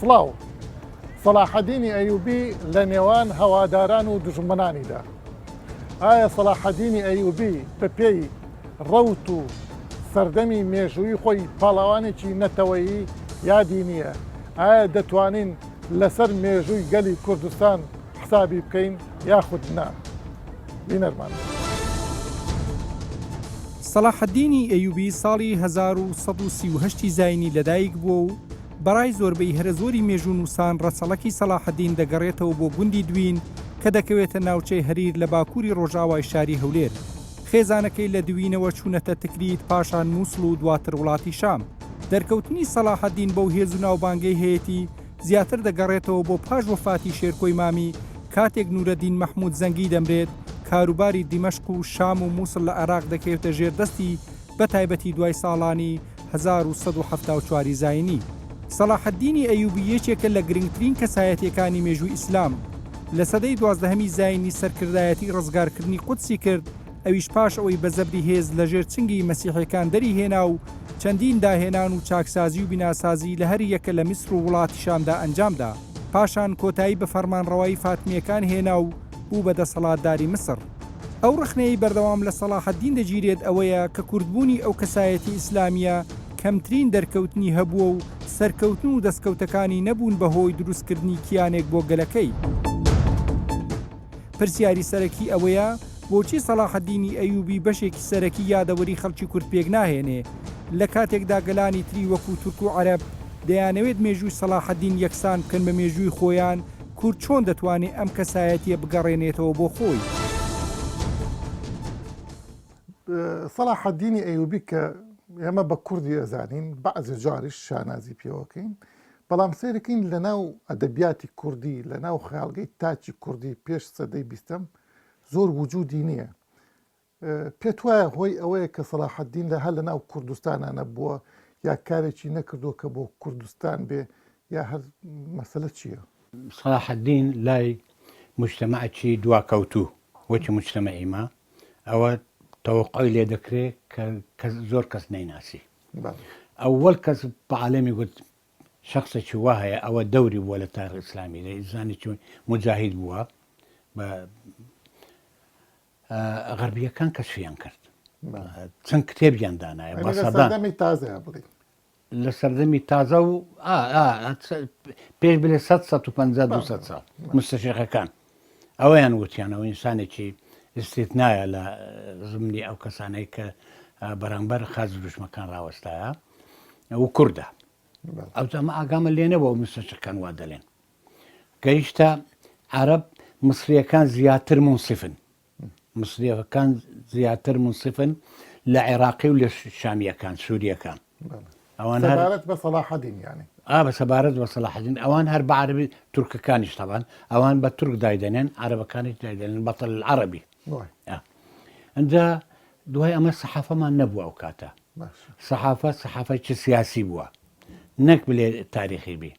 سڵاو سەلاحەدینی ئەیوبی لە نێوان هەواداران و دژمنانیدا. ئایا سەلاحەدینی ئەیوبی بە پێی ڕەوت و سەردەمی مێژووی خۆی پاڵاوانێکی نەتەوەیی یادی نییە؟ ئایا دەتوانین لەسەر مێژووی گەلی کوردستان حسابی بکەین یاخود نا؟ بینەرمان. سەلاحەدینی ئەیوبی ساڵی 1938 زاینی لەدایک بووە و بەڕای زۆربەی هەرە زۆری مێژوو نووسان ڕەچەڵەکی سەلاحەدین دەگەڕێتەوە بۆ گوندی دوین کە دەکەوێتە ناوچەی هەریر لە باکووری ڕۆژاوای شاری هەولێر. خێزانەکەی لە دوینەوە چوونەتە تکریت پاشان مووسڵ و دواتر وڵاتی شام. دەرکەوتنی سەلاحەدین بەو هێز و ناوبانگەی هەیەتی زیاتر دەگەڕێتەوە بۆ پاش وەفاتی شێرکۆی مامی کاتێک نورەدین مەحموود زەنگی دەمرێت کاروباری دیمەشق و شام و مووسڵ لە عێراق دەکەوێتە ژێردەستی بە تایبەتی دوای ساڵانی 1970 زاینی. سەلاحەدینی ئەیوبی یەکێکە لە گرنگترین کەسایەتیەکانی مێژووی ئیسلام. لە سەدەی 12هەمی زاینی سەرکردایەتی ڕزگارکردنی قودسی کرد، ئەویش پاش ئەوەی بە زەبری هێز لە ژێر چنگی مەسیحیەکان دەری هێنا و چەندین داهێنان و چاکسازی و بیناسازی لە هەر یەکە لە میسر و وڵاتی شامدا ئەنجامدا. پاشان کۆتایی بە فەرمانڕەوایی فاتمیەکان هێنا و بوو بە دەسەڵاتداری مسر. ئەو ڕخنەی بەردەوام لە سەلاحەدین دەگیرێت ئەوەیە کە کوردبوونی ئەو کەسایەتی ئیسلامیە کەمترین دەرکەوتنی هەبووە و سەرکەوتن و دەستکەوتەکانی نەبوون بەهۆی دروستکردنی کیانێک بۆ گەلەکەی. پرسیاری سەرەکی ئەوەیە بۆچی سەلاحەدینی ئەیوبی بەشێکی سەرەکی یادەوەری خەڵکی کورد پێک ناهێنێ لە کاتێکدا گەلانی تری وەکو تورک و عەرەب دەیانەوێت مێژووی سەلاحەدین یەکسان بکەن بە مێژووی خۆیان، کورد چۆن دەتوانێت ئەم کەسایەتیە بگەڕێنێتەوە بۆ خۆی؟ سەلاحەدینی ئەیوبی کە ئێمە بە کوردی ئەزانین بەعزێ جاریش شانازی پێوەکەین، بەڵام سێرەکەین لە ناو ئەدەبیاتی کوردی لە ناو خەیاڵگەی تاچی کوردی پێش سەدەی بیستەم زۆر وجودی نییە. پێت وایە هۆی ئەوەیە کە سەلاحەدین لە هەر لە ناو کوردستانانە بووە یا کارێکی نەکردووە کە بۆ کوردستان بێ یا هەر مەسەلە چییە؟ سەلاحەدین لای مجتەمەعی دواکەوتوو وەکی مجتەمەعی ما ئەوە تەوەقعی لێ دەکرێت کە زۆر کەس نەیناسی. ئەوەڵ کەس بە عالەمی گوت شخصێکی وا هەیە ئەوە دەوری بووە لە تاریخ ئیسلامی زانێکی مجاهید بووە غەربیەکان کەشفیان کرد، چەند کتێبیان دانایە بە سەردەمی تازە لە سەردەمی تازە و پێش بلێ 150 ساڵ مستەشێخەکان ئەوەیان وتیانەوە ئینسانێکی استثنایە لە زمنی ئەو کەسانەی کە بەرامبەر خاز دروشمەکان ڕاوەستایە و کووردە. ئەو ئەمە ئاگامە لێنەوە و مستەشەکان وا دەڵێن گەیشتە عەرەب مسریەکان زیاتر منصفن، مسریەکان زیاتر منصفن لە عێراقی و لە شامیەکان سووریەکان. ئەوان سەبارەت بە سەلاحەدین یانی بە سەبارەت بە سەلاحەدین ئەوان هەر بە عەرەبی تورکەکانیش تەبان ئەوان بە تورک دایدەنێن، عەرەبەکانیش دایدەنێن بەتەڵ العەرەبی. ئەنجا دوای ئەمە سەحافەمان نەبووە ئەو کاتە. سەحافەی سیاسی بووە نەک بلێ تاریخی بی.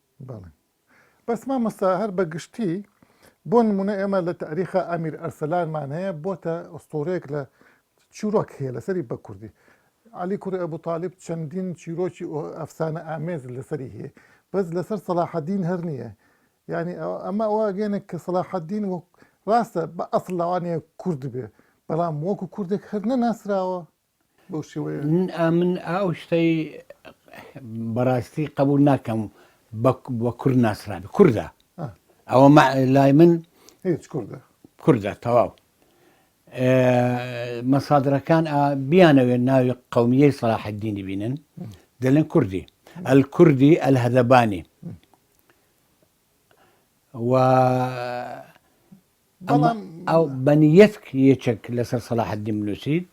بەس مامۆستا هەر بە گشتی بۆ نمونە ئێمە لە تاریخە ئەمیر ئەرسەلانمان هەیە بۆتە ئۆستۆرەیەک لە چیرۆک هەیە لەسەری بە کوردی. عەلی کوڕی ئەبوتاڵیب چەندین چیرۆکی ئەفسانە ئامێز لەسەری هەیە، بەس لەسەر سەلاحەدین هەر نییە. یعنی ئەمە ئەوە گەێنێک کە سەلاحەدین ڕاستە بە ئەسڵ لەوانەیە کورد بێ، بەڵام وەکو کوردێک هەر نەناسراوە بەو شێوەیە. من ئەو شتەی بەڕاستی قبول ناکەم بە کورد ناسرابی کووردە. ئەوە لای من هیچ کووردە تەواو. مەسادرەکان بیانەوێت ناوی قەومیەی سەلاحەدینی بینن دەڵێن کوردی ئەلکوردی ئەلهەدەبانی و ئەو بەنیەت یەکێک لەسەر سەلاحەدین بنووسیت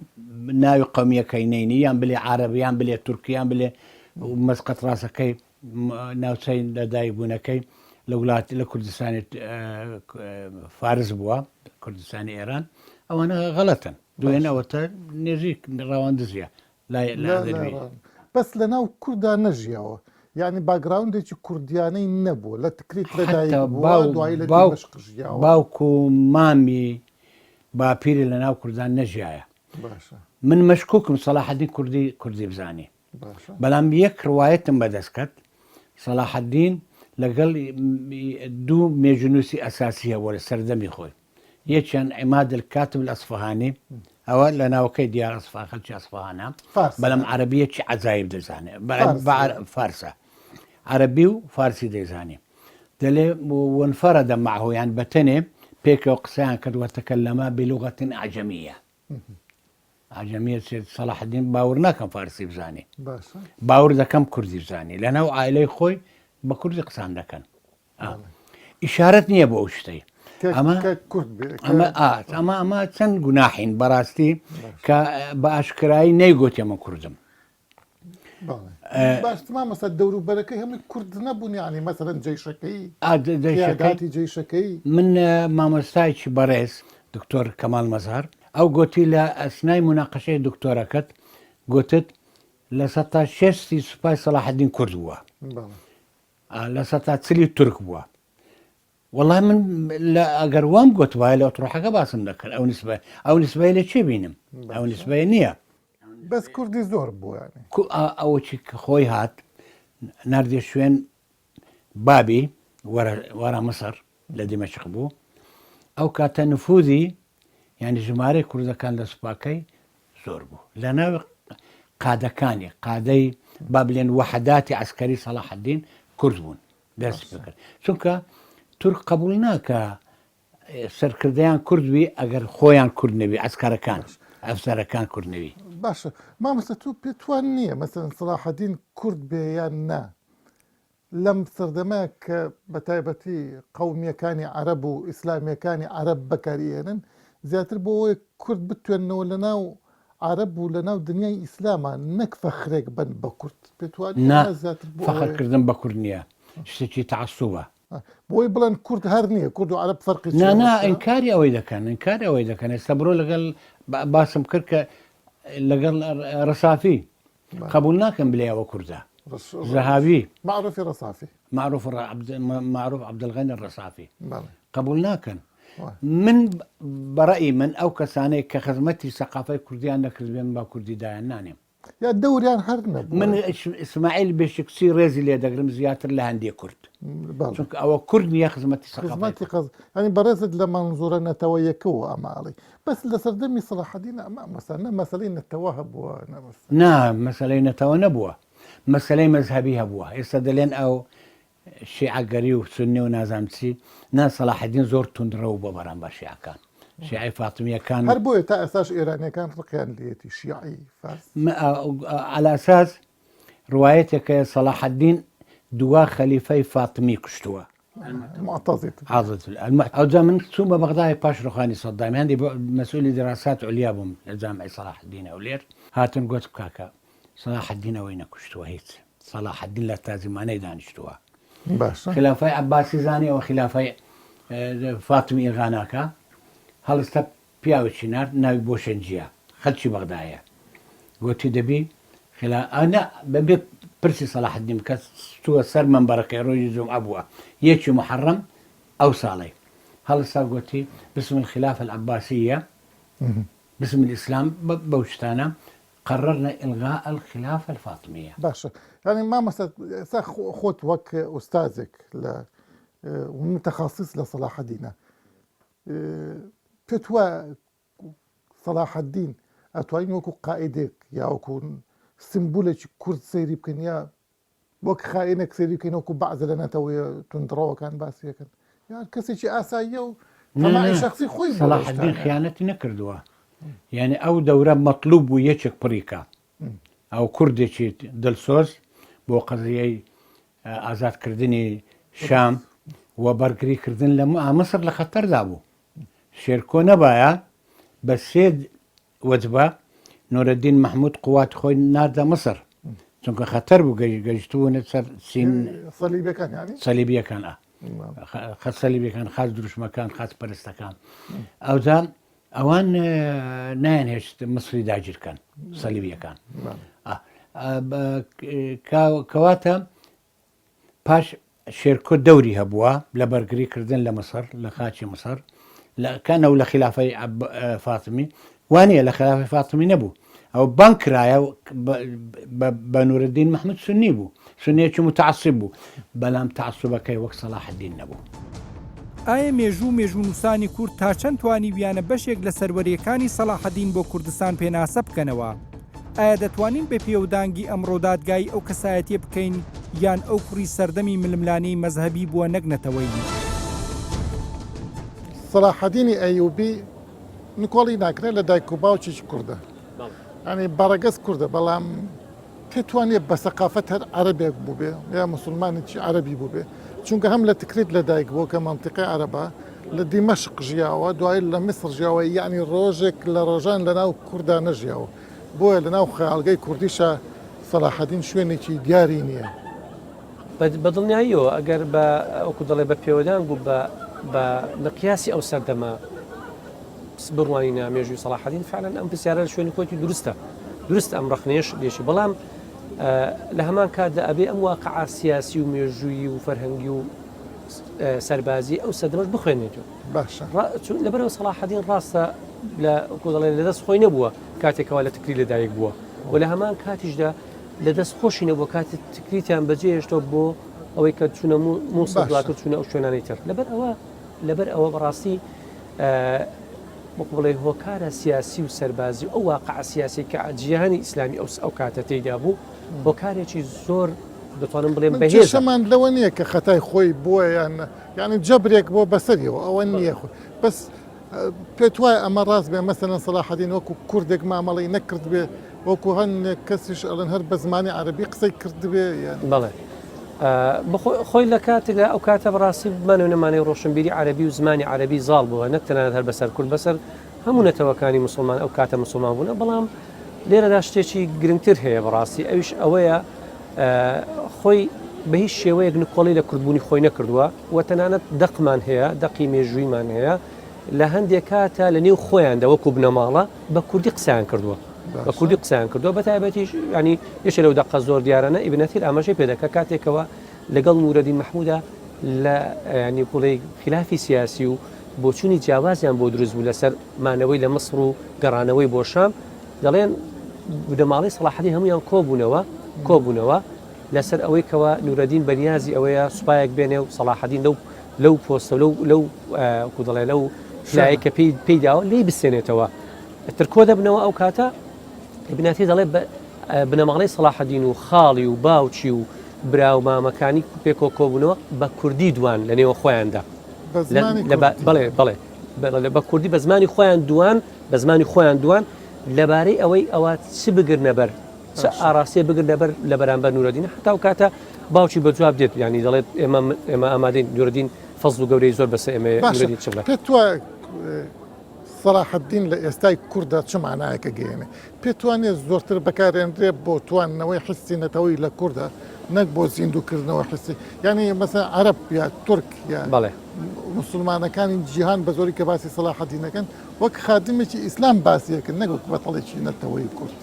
ناوی قەومیەکەی نینی یان بلێ عەرەبیان بلێ تورکیان بلێ مەسقەت ڕاستەکەی ناوچەی لەدایکبوونەکەی لە وڵاتی لە کوردستانی فارس بووە کوردستانی ئێران ئەوانە غەڵەتن دوێنەوەتە نێژی ڕاوەندزیە بەس لە ناو کووردا نەژیاوە، یعنی باگراوندێکی کوردیانەی نەبووە لە تکریت لەدایک باوکو مامی باپیری لە ناو کوردان نەژیایە. من مەشکوکم سەلاحەدین کوردی بزانی، بەڵام یەک ڕوایەتم بەدەست کرد سەلاحەدین لەگەڵ دوو مێژونوسی ئەساسی هەبووە لە سەردەمی خۆی یەکیان عیماد الکاتب الئەسفەهانی ئەوە لە ناوەکەی دیار ئەسفەهان خەڵکی ئەسفەهانە بەڵام عەرەبیەکی عەجایب دەزانێت فارسە عەرەبی و فارسی دەیزانێ دەڵێ وانفرد معه یان بەتەنێ پێکەوە قسەیان کرد وتەکەلەما بلغة ئەعجەمیە ئەعجەمیە سەلاح الدین باور ناکەم فارسی بزانێ باور دەکەم کوردی بزانێ لەناو عائلەی خۆی بە کوردی قسان دەکەن ئیشارەت نییە بۆ ئەو شتەی ئەمە چەند گوناحین بەڕاستی کە بە ئاشکرایی نەیگوت ئەمە کوردم باشتما مەسە دەوروبەرەکەی هەمووی کورد نەبوون یعنی مەسەرەن جێیشەکەی جێیشەکەی من مامۆستایکی بەڕێز دکتۆر کەمال مەزار ئەو گوتی لە ئەسنای مناقەشەی دکتۆرەکەت گوتت لە سەتا شێستی سوپای سەلاح الدین کورد بووە لە سەتا چلی تورک بووە والله من ئەگەر وام گوت وایە لە ئۆتۆڕۆحەکە باسم دەکرد ئەو نسبەی لە چێ بینم ئەو نسبەیە نییە بەس کوردی زۆر بوو ئەوەی خۆی هات نردێ شوێن بابی وەرە مەسەر لە دیمەشق بوو ئەو کاتە نفوذی یعنی ژمارەی کوردەکان لە سوپاکەی زۆر بوو لە ناو قادەکانی قادەی با بڵێن وەحداتی عسکەری سەلاح الدین کورد بوون دەست بکرد چونکە تورک قبول ناکە سەرکردیان کوردوی ئەگەر خۆیان کورد نەبی عسکەرەکان ئەفسەرەکان کورد نەوی باشە مامۆستا تۆ پێتوان نییە مەسەن سەلاح الدین کورد بێ یان نا لەم سەردەمە کە بە تایبەتی قەومیەکانی عەرەب و ئیسلامیەکانی عەرەب بەکارهێنن زیاتر بۆ ئەوەی کورد بتوێنەوە لەناو عەرەب و لەناو دنیای ئیسلامە نەک فەخرێک بن بە کورد فەخرکردن بە کورد نییە شتێکی تەعەسسوبە بۆی بڵێن کورد هەر نییە کورد و عەرەب فەرقی نا ئینکاری ئەوەی دەکەن ئێستا بڕۆ لەگەڵ باسم کرد کە لەگەڵ ڕەسافی قبول ناکەم بلێ ئەوە کوردە زەهاوی معروفی ڕەسافی معروف عەبدولغەنی الڕەسافی قبول ناکەن من بەڕەئی من ئەو کەسانەی کە خزمەتی سەقافەی کوردیان نەکرد بێن با کوردی دایان نانێم یا دەوریان هەر نەبوو من ئیسماعیل بێشکسی ڕێزی لێ دەگرم زیاتر لە هەندێک کورد چونکە ئەوە کورد نییە خزمەتی سەقافەتی ینی بەڕێزت لە مەنزوورە نەتەوە یەکەوە ئەماڵی بەس لە سەردەمی سەلاح الدین ئەمە مەسەلەی نەتەوە هەبووە نا مەسەلەی نەتەوە نەبووە مەسەلەی مەزهەبی هەبووە ئێستا دەڵێن ئەو شیعەگەری و سونی و نازانم چی نا سەلاح الدین زۆر توندڕەوە بۆ بەرامبەر شیعەکان شیعی فاتمیەکان هەر بۆیە تا ئێستاش ئێرانیەکان ڕقیان لێتی شیعی فارس على ئەساس ڕوایەتێکە سەلاح الدین دوا خەلیفەی فاتمی کوشتووە ئەوجا من چووم بە بەغدای پاش ڕۆخانی سەدامی هەندی مەسئولی دەراسات عولیا بووم لە جامعی سەلاح الدین ئەولێر هاتن گوت بکاکە سەلاح الدین ئەوەی نەکوشتووە هیچ سەلاح الدین لە تازیمانەی دانیشتووە خلافای عەباسی زانی ئەوە خلافای فاتمی ئێغاناکە هەڵستا پیاوێکی نرد ناوی بۆشەنجیە خەلکی بەغدایە گوتی دەبی ئەنا بەبێ پرسی سەلاح الدین کە چووە سەر مەنبەرەکەی ڕۆژی جومعە بووە یەکی محەڕەم ئەو ساڵی هەڵستا گوتی بسم الخلافة العباسية بسم الإسلام بەو شتانە قررنا إلغاء الخلافة الفاطمية باشە ینی مامۆستا خۆت وەک ئوستازێک لە متخصص لە سەلاح الدینە پێت وە سەلاح الدین ئەتوانین وەکو قائیدێک یا وەکو سمبولێکی کورد سەیری بکەن یا وەک خائینێک سەیری بکەین وەکو بەعزە لە نەتەوەیە توندڕەوەکان باسیەکەن یان کەسێکی ئاساییە و تەماعی شەخسی خۆی سەلاح الدین خیانەتی نەکردووە یعنی ئەو دەورە مەطلوب بوو یەکێک پڕیکە ئەو کوردێکی دڵسۆز بۆ قەزیەی ئازادکردنی شام و بەرگریکردن لە مەسر لە خەتەردا بوو شێرکۆ نەبایە بە سێ وەجبە نورەدین مەحموود قوات خۆی ناردە مەسر چونکە خەتەر بوو گەیشتبوونە سەر سەلیبیەکان خەت سەلیبیەکان خاص دروشمەکان خاص پەرستەکان ئەوجا ئەوان نایان هێشت مەسری داگیرکەن سەلیبیەکان کەواتە پاش شێرکۆ دەوری هەبووە لە بەرگریکردن لە مەسەر لە خاچی مەسەر کانەو لە خلافەی فاتمی وانە لە خلافی فاتمی نەبوو ئەو بان کرایە بە نورەدین مەحموود سونی بوو سنیەکی متعصب بوو بەڵام تعسوبەکەی وەک سەلاح الدین نەبوو. ئایا مێژوو نووسانی کورد تا چەند توانی بیانە بەشێک لە سەروەریەکانی سەلاحەدین بۆ کوردستان پێناسە بکەنەوە؟ ئایا دەتوانین بە پێودانگی ئەمڕۆ دادگای ئەو کەسایەتیە بکەین یان ئەو کوڕی سەردەمی ململانەی مەزهەبی بووە نەگنەتەوەی؟ سەلاحەدینی ئەیوبی نکۆڵی ناکرێت لە دایک و باوکیش کوردە، ینی بەڕەگەز کوردە، بەڵام پێتوانێت بە سەقافەت هەر عەرەبێک بوو بێ یا مسلمانێکی عەرەبی بوو بێ، چونکە هەم لە تکریت لە دایک بووە کە مەنتیقی عەرەبە لە دیمەشق ژیاوە، دوای لە میسر ژیاوە، یعنی ڕۆژێک لە ڕۆژان لەناو کووردا نەژیاوە، بۆیە لەناو خەیاڵگەی کوردیشە سەلاحەدین شوێنێکی دیاری نییە. بەدڵنیاییەوە ئەگەر بە ئەوکو دەڵێ بە پێوەدان بوو بە مقیاسی ئەو سەردەما بڕوانی نامێژوی سەلاحەدین فعلەن ئەم پرسیارە لە شوێنی خۆتی دروستە ئەم ڕەخنێش دێشی، بەڵام لە هەمان کاتدا ئەبێ ئەم واقعە سیاسی و مێژووی و فەرهەنگی و سەربازی ئەو سەردەمەش بخوێنێتەوە. باشە لەبەرەوە سەلاحەدین ڕاستە لە دەڵێ لە دەست خۆی نەبووە کاتێکەوە لە تکری لەدایک بووە و لە هەمان کاتیشدا لە دەست خۆشی نەبووە کاتی تکریتیان بەجێهێشتەوە بۆ ئەوەی کە چونە مووسڵ دواتر چونە ئەو شوێنانی تر. لەبەر ئەوە بەڕاستی بڵێ هۆکارە سیاسی و سەربازی ئەو واقع سیاسی کە جیهانی ئیسلامی ئەو کاتە تێیدا بوو هۆکارێکی زۆر دەتوانم بڵێم بەهێز شەمان لەوە نییە کە خەتای خۆی بووە یانی جەبرێک بۆ بەسەریەوە ئەوە نییە خۆ بەس پێت وایە ئەمە ڕاست بێ مەسەلەن سەلاحەدین وەکو کوردێک مامەڵی نەکرد بێ وەکو هەندێک کەسیش ئەڵێن هەر بە زمانی عەرەبی قسەی کرد بێ بەڵێ خۆی لە کاتێک ئەو کاتە بەڕاستی بمانەوە نەمانەی ڕۆشنبیری عەربی و زمانی عەربی زاڵ بووە نەک تەنانەت هەر بەسەر کورد بەسەر هەموو نەتەوەکانی مسلمان ئەو کاتە مسلمان بوون، بەڵام لێرەدا شتێکی گرنگتر هەیە بەڕاستی ئەویش ئەوەیە خۆی بە هیچ شێوەیەک نکۆڵی لە کوردبوونی خۆی نەکردووە و تەنانەت دەقمان هەیە دەقی مێژوویمان هەیە لە هەندێک کاتە لە نێو خۆیاندا وەکو بنەماڵە بە کوردی قسەیان کردووە بە کوردی قسەیان کردووە بە تایبەتیش ینی یەکێ لەو دەقە زۆر دیارانە ئیبنەتیر ئاماژەی پێدەکە کاتێکەوە لەگەڵ نورەدین مەحموودە لە ینی بڵێ خلافی سیاسی و بۆچوونی جیاوازیان بۆ دروست بوو لەسەر مانەوەی لە مەسر و گەڕانەوەی بۆ شام دەڵێن بنەماڵی سەلاحەدین هەمویان کۆبوونەوە لەسەر ئەوەی کەوە نورەدین بەنیازی ئەوەیە سوپایەک بێنێ و سەلاحەدین لەو پۆستە لەو دەڵێ لەو لایەکە پێی داوە لی بسێنێتەوە ترکۆ دەبنەوە ئەو کاتە بناتی دەڵێ بنەماڵی سەلاحەدین و خاڵی و باوچی و برا و مامەکانی پێکۆ کۆبوونەوە بە کوردی دوان لە نێوە خۆیاندا بەڵێ بە کوردی بە زمانی خۆیان دوان لەبارەی ئەوەی ئەوە چ بگرنەبەر چ ئاراستێ بگرنەبەر لە بەرامبەر نورەدین حتا و کاتە باوکی بە جواب دێت ینی دەڵێت ئێمە ئامادەین نورەدین فەزل و گەورەی زۆر بەسەر ئێمە نورەدین چ بڵێ پێت وایە سەلاحەدین لە ئێستای کووردا چ معنایەکە گەیەنێ پێت وانێت زۆرتر بەکارێنرێ بۆ تواننەوەی حسی نەتەوەی لە کووردا نەک بۆ زیندووکردنەوە حسی ینی مەسەن عەرەب یا تورک یا مسلمانەکانی جیهان بە زۆری کە باسی سەلاحەدینەکەن وەک خادمێکی ئیسلام باسیەکەن نەک وەک بەتەڵێکی نەتەوەی کورد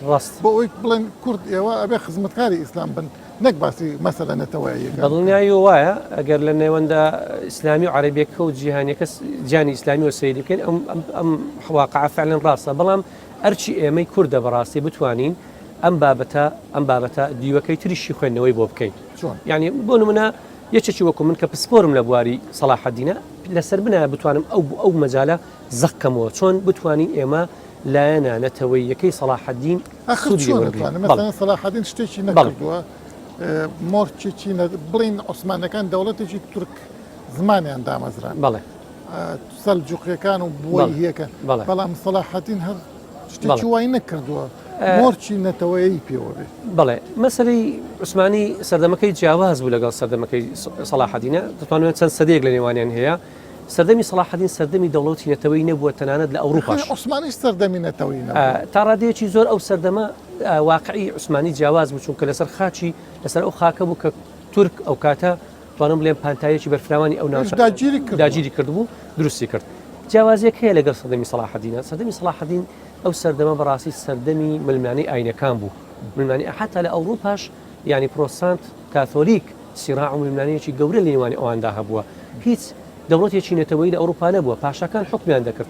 بۆ ئەوەی بڵێن کورد ئێوە ئەبێ خزمەتکاری ئیسلام بن نەک باسی مەسەلە نەتەوەیەکە دڵنیایی وایە ئەگەر لە نێوەندا ئیسلامی و عەرەبیەکە و جیهانیەکە جیهانی ئیسلامی و سەیری بکەین ئەم واقعە فعلەن ڕاستە بەڵام ئەرچی ئێمەی کوردە بەڕاستی بتوانین ئەم بابەتە دیوەکەی تریشی خوێندنەوەی بۆ بکەین یعنی بۆ نمونە یەکێکی وەکو من کە پسپۆرم لە بواری سەلاحەدینە لەسەر بنایە بتوانم ئەو مەجالە زەقکەمەوە چۆن بتوانین ئێمە لایەنە نەتەوەیەکەی سەلاحەدین سەلاحەدین شتێکی نەکردووە مۆرچێکی بڵین عوسمانەکان دەوڵەتێکی تورک زمانیان دامەزران بەڵێ سەلجوقیەکان و بووی هەیەکە بەڵام سەلاحەدین هەر شتێکی وای نەکردووە مۆرچی نەتەوەیی پێوە بێ بەڵێ مەسەلەی عوسمانی سەردەمەکەی جیاواز بوو لەگەڵ سەردەمەکەی سەلاحەدینە دەتوانێت چەند سەدەیەک لە نێوانیان هەیە سەردەمی سەلاحەدین سەردەمی دەوڵەتی نەتەوەی نەبووە تەنانەت لە ئەوروپاش عوسمانیش سەردەمی نەتەوەی تا ڕادەیەکی زۆر ئەو سەردەمە واقعی عوسمانی جیاواز بوو چونکە لەسەر خاچی لەسەر ئەو خاکە بوو کە تورک ئەو کاتە توانم بڵێم پانتایەکی بەرفراوانی ئەو داگیری کردبوو دروستی کرد جیاوازیەک هەیە لەگەڵ سەردەمی سەلاحەدینە سەردەمی سەلاحەدین ئەو سەردەمە بەڕاستی سەردەمی ملمانی ئاینەکان بوو ملمانی حتا لە ئەوروپاش ینی پرۆتستانت کاتۆلیک سیراع و ملمانەیەکی گەورە لە نێوانی ئەواندا هەبووە هیچ دەوڵەتێکی نەتەوەی لە ئەوروپا نەبووە پاشەکان حکمیان دەکرد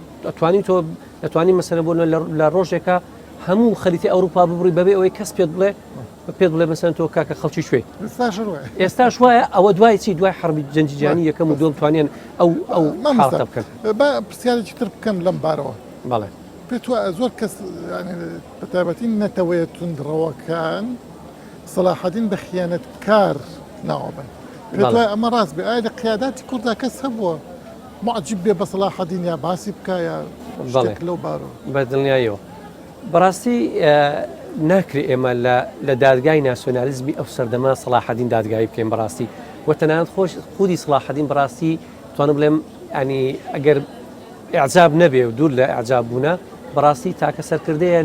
دەتوانین مەسەلەن بۆ لە ڕۆژێکە هەموو خەریتی ئەوروپا ببڕی بەبێ ئەوەی کەس پێت بڵێ پێ بڵێ مەسەن تۆ کاکە خەڵکی شوێ ئێستا شوایە ئەوە دوای چی دوای حربی جەنجی جیهانی یەکەم و دوم توانێن ئەو حاڵەتە بکەن. با پرسیارێکی تر بکەم لەم بارەوە. بەڵێ پێت وایە زۆر کەس بەتابەتی نەتەوەیە توندڕەوەکان سەلاحەدین بە خیانەتکار ناوەبن. پێت وایە ئەمە ڕاست بێ ئایا لە قیاداتی کووردا کەس هەبووە معجب بێ بە سەلاحەدین یا باسی بکە یا شتێک لەو بارەوە بە دڵنیاییەوە. بەڕاستی ناکرێ ئێمە لە دادگای ناسیۆنالیزمی ئەو سەردەما سەلاحەدین دادگایی بکەین بەڕاستی وە تەنانەت خودی سەلاحەدین بەڕاستی توانم بڵێم ئەنی ئەگەر ئەعجاب نەبێ و دوور لە ئەعجاب بوونە بەڕاستی تاکە سەرکردەیە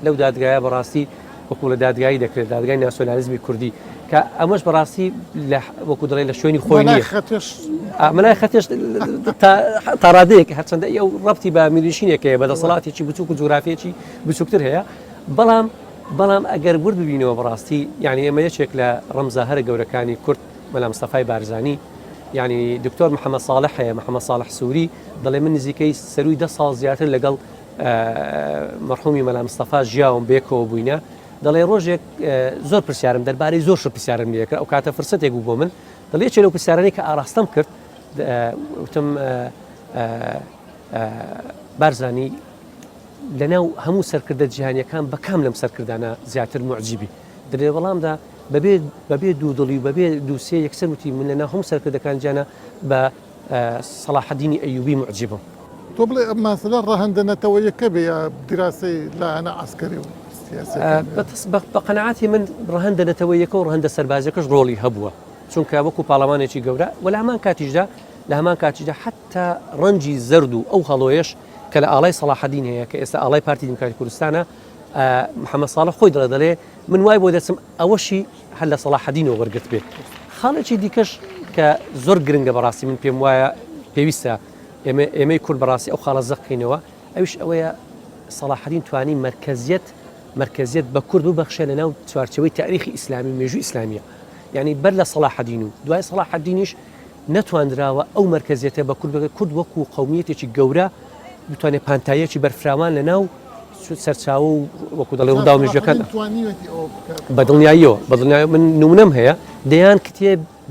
لەو دادگایە بەڕاستی وەکو لە دادگایی دەکرێت دادگای ناسیۆنالیزمی کوردی کە ئەمەش بەڕاستی وەکو دەڵێ لە شوێنی خۆی نییە مەلای خەتێش تا ڕادەیەک هەرچەندە ئەو ڕەبتی بە میلیشینێکەیە بەدەسەڵاتێکی بچووک و جوگرافیەکی بچووکتر هەیە بەڵام ئەگەر ورد ببینەوە بەڕاستی یعنی ئێمە یەکێک لە ڕەمزە گەورەکانی کورد مەلا مستەفای بارزانی یعنی دکتۆر محەممەد صالح هەیە محەممەد صالح سووری دەڵێ من نزیکەی سەروی 10 ساڵ زیاتر لەگەڵ مەرحومی مەلا مستەفا ژیاوم بێکەوە بووینە دەڵێ ڕۆژێک زۆر پرسیارم دەربارەی زۆر پرسیارم لێکرد ئەو کاتە فرسەتێک بوو بۆ من دەڵێ چێ لەو پرسیارانەی کە ئاراستەم کرد وتم بارزانی لەناو هەموو سەرکردە جیهانیەکان بە کام لەم سەرکردانە زیاتر معجیبی دەڵێ بەڵامدا بەبێ دوو دڵی و بەبێ دووسێ یەکسەر وتی من لەناو هەموو سەرکردەکان جیانە بە سەلاحەدینی ئەیوبی معجیبم. تۆ بڵێ ئەم ماسەلە ڕەهەندەنەتەوەیەکە بێ یا دیراسەی لایەنە عسکەری و بە قەنەعاتی من ڕەهەندەنەتەوەیەکە و ڕەهەندە سەربازەکەش ڕۆڵی هەبووە چونکە وەکو پاڵەمانێکی گەورە و لە هەمان کاتیشدا حتا ڕەنجی زەرد و ئەو هەڵۆیەش کە لە ئاڵای سەلاحەدین هەیە کە ئێستا ئاڵای پارتی دیموکراتی کوردستانە محەممەد ساڵح خۆی دەڵێ من وای بۆ دەچم ئەوەشی هەر لە سەلاحەدینەوە وەرگرت بێت. خاڵێکی دیکەش کە زۆر گرنگە بەڕاستی من پێم وایە پێویستە ئێمەی کورد بەڕاستی ئەو خاڵە زەقینەوە ئەوش ئەوەیە سەلاحەدین توانی مرکزیت بە کورد و بەخشە لە ناو چوارچەوەی تاریخی ئیسلامی مێژووی ئیسلامیە یعنی بەر لە سەلاحەدین و دوای سەلاحەدینیش نەتواندراوە ئەو مرکزیەتە بە کورد وەکو قەومیەتێکی گەورە بتوانێت پانتایەکی بەرفراوان لە ناو سەرچاوە و وەکو دەڵێ ڕوودا و مێژوەکان بە دڵنیاییەوە من نمونەم هەیە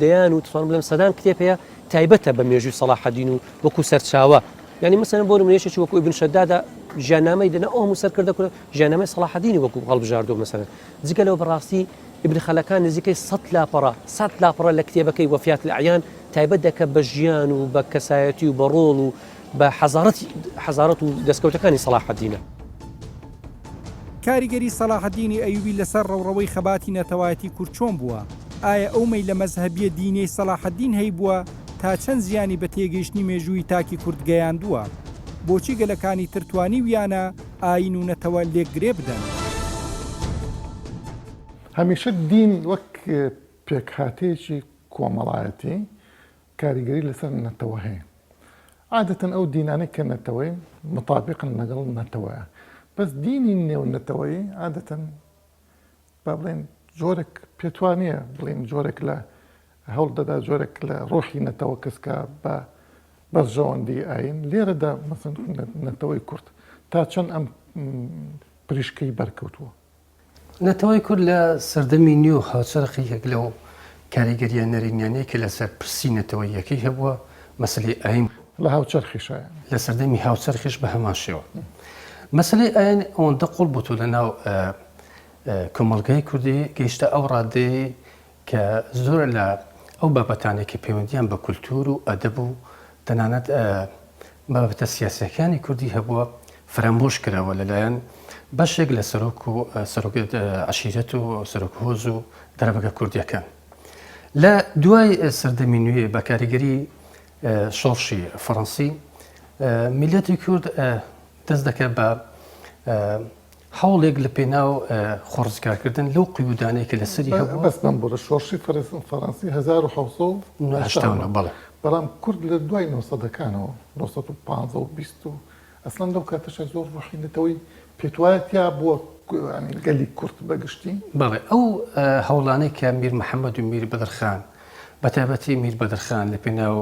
دەیان و توانم بڵێم سەدان کتێب هەیە تایبەتە بە مێژووی سەلاحەدین و وەکو سەرچاوە یعنی مەسەلەن بۆ نمونەیەکی وەکو ئیبن شەدادە ژیاننامەی دەنا ئەو هەموو سەرکردە کورد ژیاننامەی سەلاحەدینی وەکو هەڵبژاردووە مەسەلەن جگە لەوە بەڕاستی ئیبن خەلەکان نزیکەی 100 لاپەڕە لە کتێبەکەی وەفیات العیان تایبەت دەکە بە ژیان و بە کەسایەتی و بە ڕۆڵ و بە حەزارەت و دەستکەوتەکانی سەلاحەدینە. کاریگەری سەلاحەدینی ئەیوبی لەسەر ڕەوڕەوەی خەباتی نەتەوایەتی کورد چۆن بووە؟ ئایا ئەو مەی لە مەزهەبیە دینەی سەلاحەدین هەی بووە تا چەند زیانی بە تێگەیشتنی مێژووی تاکی کورد گەیاندووە؟ بۆچی گەلەکانی ترتوانی ویانە ئاین و نەتەوە لێکگرێ بدەن؟ هەمیشە دین وەک پێکهاتەیەکی کۆمەڵایەتی کاریگەری لەسەر نەتەوە هەیە. عادەتەن ئەو دینانەی کە نەتەوەی مطابقن لەگەڵ نەتەوەیە. بەس دینی نێو نەتەوەی عادەتەن با بڵێن جۆرێک پێتوانیە بڵێن جۆرێک لە هەوڵ دەدا جۆرێک لە ڕۆحی نەتەوە کەسکە بە بەرژەوەندی ئاین لێرەدا مەسەن نەتەوەی کورد تا چەند ئەم پریشکەی بەرکەوتووە. نەتەوەی کورد لە سەردەمی نیو هاوچەرخێک لەو کاریگەریە نەرینیانەیە کە لەسەر پرسی نەتەوەیەکەی هەبووە مەسلەی ئاین لە هاوچەرخیشایە لە سەردەمی هاوچەرخیش بە هەمان شێوە. مەسلەی ئاین ئەوەندە قوڵ بوو لە ناو کۆمەڵگەی کوردی گەیشتە ئەو ڕادەیە کە زۆر لە ئەو بابەتانێکی پەیوەندیان بە کولتور و ئەدەب و تەنانەت بابەتە سیاسەکانی کوردی هەبووە فرامۆش کراوە لەلایەن بەشێک لە سەرۆک عەشیرەت و سەرۆک هۆز و دەرەبەگە کوردیەکان. لە دوای سەردەمی نوێ بە کاریگەری شۆڕشی فەڕەنسی میلەتی کورد دەست دەکات بە هەوڵێک لە پێناو خۆڕزگارکردن لەو قیودانەیە کە لەسەری هەبوو. بەس من بۆ لە شۆڕشی فەڕەنسی 1970 بەڵێ بەڵام کورد لە دوای 900ەکانەوە 1950 و 20 ئەسڵەن لەو کاتەشە زۆر ڕۆحینەتەوەی پێتوایەتیا بووە گەلی کورد بەگشتی. بەڵێ ئەو هەوڵانەی کە میر محەممەد و میر بەدرخان بەتایبەتی میر بەدرخان لە پێناو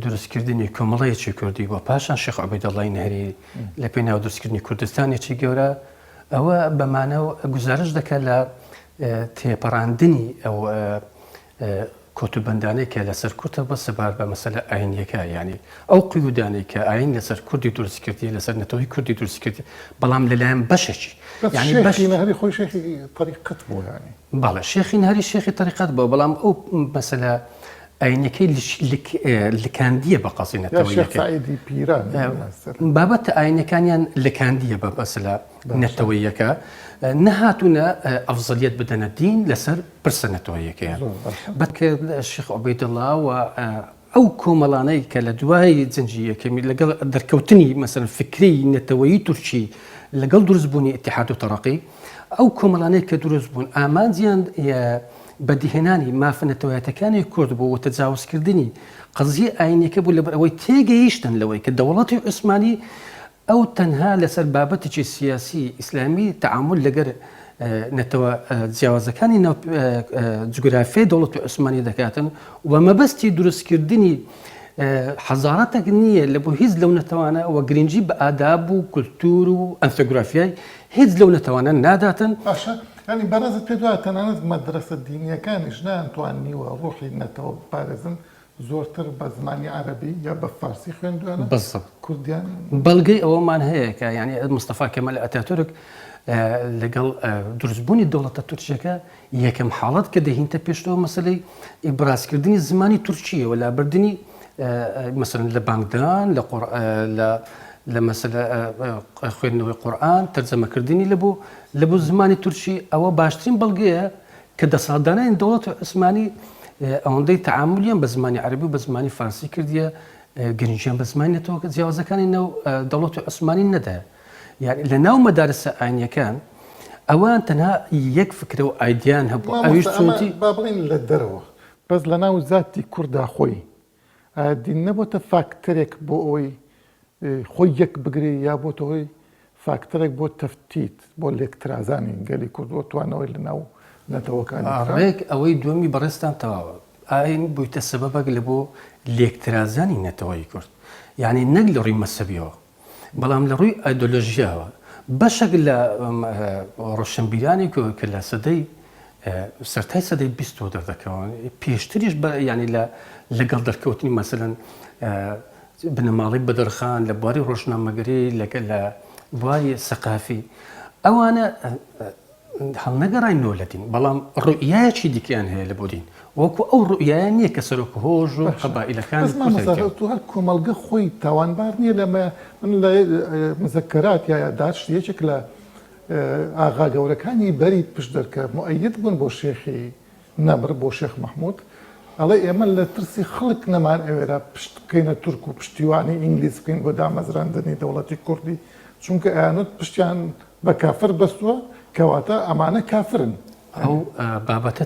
دروستکردنی کۆمەڵەیەکی کوردی وە پاشان شێخ عوبەیدەڵڵای نەهری لە پێناو دروستکردنی کوردستانێکی گەورە ئەوە بەمانە و گزارش دەکات لە تێپەڕاندنی ئەو کۆتوبەندانەی کە لەسەر کورتە بە سەبار بە مەسەلە ئاینیەکە یعنی ئەو قیودانەی کە ئاین لەسەر کوردی دروستکردی لەسەر نەتەوەی کوردی دروستکردی بەڵام لەلایەن بەشێکی یعنی شێخی نەهەری خۆی شێخی طریقەت بوو ینی باڵە شێخی نهاری شێخی طریقەت بوو بەڵام ئەو مەسەلە ئاینەکەی لکاندیە بە قەسی نەتەوەیەکە سعیدی پیران بابەتە ئاینەکانیان لکاندیە بە مەسەلە نەتەوەیەکە نەهاتوونە ئەفزەلیەت بدەنە دین لەسەر پرسە نەتەوەیەکەیان بەکە شێخ عوبەیدڵڵا و ئەو کۆمەڵانەی کە لە دوای جەنجیەکەمی لەگەڵ دەرکەوتنی مەسەلەن فکری نەتەوەیی تورکی لەگەڵ دروستبوونی ئیتیحاد و تەرەقی ئەو کۆمەڵانەی کە دروست بوون ئامانجیان بەدیهێنانی مافنەتەوەیەتەکانی کورد بوو و تەجاوزکردنی قەزیە ئاینەکە بوو لەبەر ئەوەی تێگەیشتن لەوەی کە دەوڵەتی عوسمانی ئەو تەنها لەسەر بابەتێکی سیاسی ئیسلامی تەعامل لەگەر نەتەوە جیاوازەکانی جوگرافیای دەوڵەتی عوسمانی دەکاتن و مەبەستی دروستکردنی حەزارەتێک نییە لە بۆ هیچ لەو نەتەوانە ئەوە گرنگی بە ئاداب و کولتور و ئەنتۆگرافیای هیچ لەو نەتەوانە ناداتن باشە ینی بەڕێزت پێ دوایە تەنانەت مەدرسە دینیەکانیش نەیانتوانیوە ڕوحی نەتەوە بپارێزن زۆرتر بە زمانی عەرەبی یا بە فارسی خوێندوانە کوردیان بەڵگەی ئەوەمان هەیە کە یعنی مستەفا کەمال ئەتاتورک لەگەڵ دروستبوونی دەوڵەتە تورکیەکە یەکەم حاڵەت کە دەهینتە پێشتەوە مەسەلەی ئیبرازکردنی زمانی تورکیە و لابردنی مثلەن لە بانگدان لە مەسەلە خوێندنەوەی قورئان تەرجەمەکردنی لە بۆ زمانی تورکی ئەوە باشترین بەڵگەیە کە دەسەڵاتدانانی دەوڵەتی عوسمانی ئەوەندەی تەعاملیان بە زمانی عەرەبی و بە زمانی فارسی کردیە گرنگیان بە زمانی نەتەوە جیاوازەکانی ناو دەوڵەتی عوسمانی نەدایە یعنی لە ناو مەدارسە ئاینیەکان ئەوان تەنها یەک فکرە و ئایدیان هەبوو ئەویش چونتی با بڵین لە دەرەوە بەس لە ناو زاتی کووردا خۆی دین نەبووتە فاکتەرێک بۆ ئەوەی خۆی یەک بگری یا بۆ هۆی فاکتەرێک بۆ تەفتیت بۆ لێکترازانی گەلی کورد بۆ توانەوەی لە ناو نەتەوەکانی ڕێک ئەوەی دومی بەڕێستان تەواوە ئاین بوویتە سەبەبەک لە بۆ لێکترازانی نەتەوەی کورد یعنی نەک لە ڕووی مەسەبیەوە بەڵام لە ڕووی ئایدۆلۆژیاوە بەشێک لە ڕۆشنبیرانی کە لە سەدەی سەرای سەدەی 20 دەردەکەون پێشتریش ینی لەگەڵ دەرکەوتنی مەسەلەن بنەماڵی بەدرخان لە بواری ڕۆژنامەگەری لە بواری سەقافی ئەوانە هەڵنەگەڕای نۆ لە دین بەڵام ڕوئیایەکی دیکەیان هەیە لە بۆ دین وەکو ئەو ڕوئیایە نییە کە سەرۆک هۆژ و قەبائیلەکان هەر کۆمەڵگە خۆی تاوانبار نییە لە من لە مزەکەرات یا یادداشت یەکێک لە ئاغا گەورەکانی بەری پشت دەرکە مؤەید بوون بۆ شێخی نەمر بۆ شێخ مەحموود ئەڵێ ئێمە لە ترسی خەڵک نەمان ئەوێرە پشت بکەینە تورک و پشتیوانی ئینگلیز بکەین بۆ دامەزراندنی دەوڵەتی کوردی چونکە ئەیانوت پشتیان بە کافر بەستووە کەواتە ئەمانە کافرن ئەو بابەتە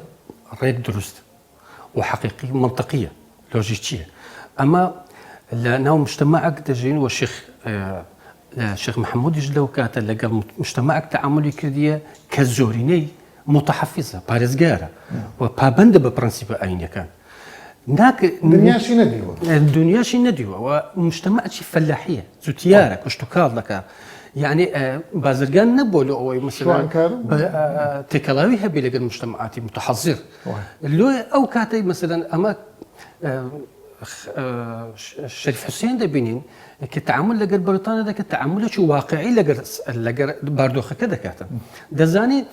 ڕێک دروست و حقیقی منطقیە لۆژیکیە ئەمە لە ناو مجتەمەعێک دەژین و شێخ محەمموودیش لەو کاتە لەگەڵ مجتەمەعێک تەعاملی کردیە کە زۆرینەی متحەفیزە پارێزگارە و پابەندە بە پرەنسیپە ئاینیەکان دنیاشی نەدیوە دنیاشی نەدیوە و مجتەمەعی فەلاحیە زوتیارە کوشت و کاڵ دەکا یعنی بازرگان نەبووە لە ئەوەی مثلەن تێکەڵاوی هەبێ لەگەڵ مجتەمەعاتی متحەزر لۆ ئەو کاتەی مثلەن ئەمە شەریف حوسێن دەبینین کە تەعامل لەگەر بەریتانیا دەکات تەعاملێکی واقعی لەگەر باردۆخەکە دەکاتن دەزانێت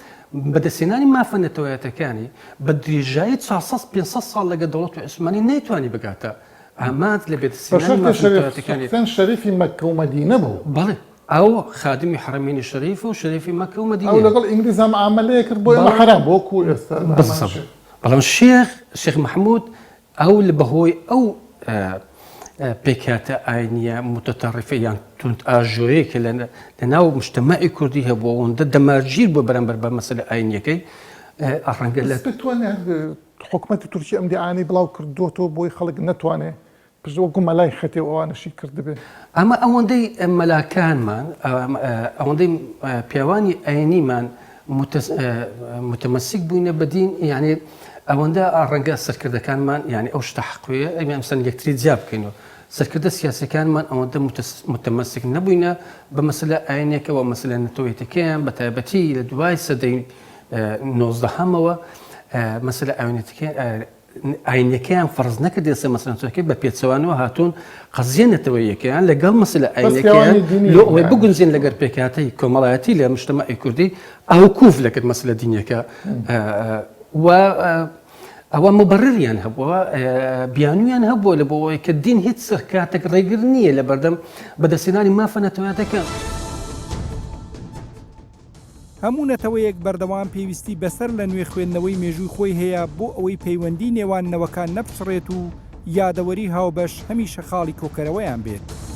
بەدەستێنانی مافەنەتەوەیەتەکانی بە درێژایی 400-500 ساڵ لەگە دەوڵەتی عوسمانی نەیتوانی بگاتە ئاماد لە بێدەستێنانی مافەنەتەوەیەتەکانی شەریفی مەککە و مەدینە بوو بەڵێ ئەو خادمی حرەمینی شەریف و شەریفی مەککە و مەدینە ئەو لەگەڵ ئینگلیز ئەم عامەلەیە کرد بۆ ئێمە حرام بۆ کو ئێستا بەڵام شێخ محەمموود ئەو لە بەهۆی ئەو پێکاتە ئاینیە متتەڕیفە یان تونند ئاژۆیە کە لە ناو مجتەمەعی کوردی هەبووە ئەوەندە دەمارگیر بۆ بەرامبەر بە مەسەلە ئاینیەکەی ڕەنگە لە توانێت حکوومەتی تورکی ئەم دیعانی بڵاو کردوتەوە بۆی خەڵک نەتوانێت پشتوەکو مەلای خەتێ ئەوانەشی کردبێ ئەمە ئەوەندەی مەلاکانمان ئەوەندەی پیاوانی ئاینیمان متمەسک بووینە بەدین یعنی ئەوەندە ڕەنگە سەرکردەکانمان یعنی ئەو شتە حەقویە ئەمە ئەمسەن یەکتری جیا بکەینەوە سەرکردە سیاسەکانمان ئەوەندە متمەسک نەبووینە بە مەسەلە ئاینێکەوە مەسەلە نەتەوەیەتەکەیان بە تایبەتی لە دوای سەدەی نۆزدەهەمەوە مەسەلە ئاینەکەیان فەرز نەکرد ئێستا مەسەلەن چۆکێ بە پێچەوانەوە هاتوون قەزیێنێتەوە یەکەیان لەگەڵ مەسەلە ئاینەکەیان ئەوەی بگونجێن لەگەر پێکهاتەی کۆمەڵایەتی لە مجتەمەعی کوردی ئاوکوف لەکرد مەسەلە دینیەکە و ئەوە مبرریان هەبووە بیانویان هەبووە لە بۆەوەی کە دین هیچ کاتێک ڕێگر نییە لە بەردەم بەدەستێنانی مافە نەتەوەیەتەکە. هەموو نەتەوەیەک بەردەوام پێویستی بەسەر لە نوێ خوێندنەوەی مێژووی خۆی هەیە بۆ ئەوەی پەیوەندی نێوان نەوەکان نەپسڕێت و یادەوەری هاوبەش هەمیشە خاڵی کۆکەرەوەیان بێت.